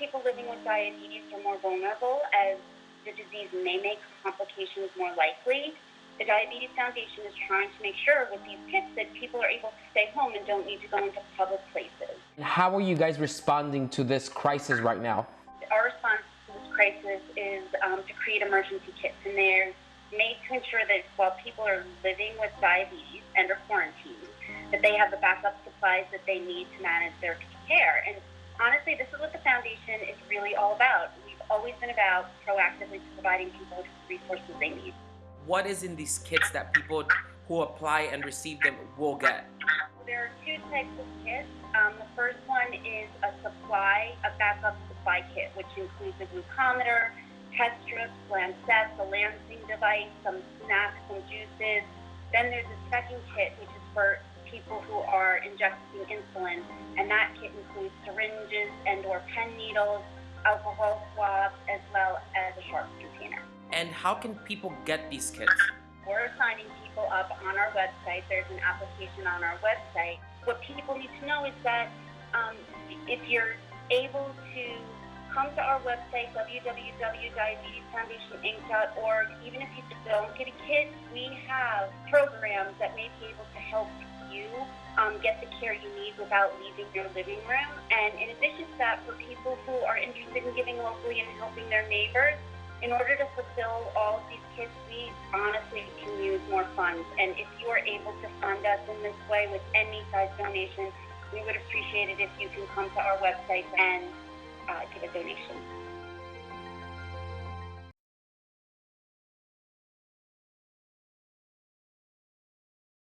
people living with diabetes are more vulnerable as the disease may make complications more likely. The Diabetes Foundation is trying to make sure with these kits that people are able to stay home and don't need to go into public places. How are you guys responding to this crisis right now? Our response to this crisis is to create emergency kits, and they're made to ensure that while people are living with diabetes and are quarantined, that they have the backup supplies that they need to manage their care. And honestly, this is what the foundation is really all about. We've always been about proactively providing people with the resources they need. What is in these kits that people who apply and receive them will get? There are two types of kits. The first one is a backup supply kit, which includes a glucometer, test strips, lancets, a lancing device, some snacks, some juices. Then there's a second kit, which is for people who are injecting insulin, and that kit includes syringes and/or pen needles, alcohol swabs, as well as a sharps container. And how can people get these kits? We're signing people up on our website. There's an application on our website. What people need to know is that if you're able to come to our website, www.diabetesfoundationinc.org, even if you don't get a kit, we have programs that may be able to help you get the care you need without leaving your living room. And in addition to that, for people who are interested in giving locally and helping their neighbors, in order to fulfill all of these kits, we honestly can use more funds. And if you are able to fund us in this way with any size donation, we would appreciate it if you can come to our website and give a donation.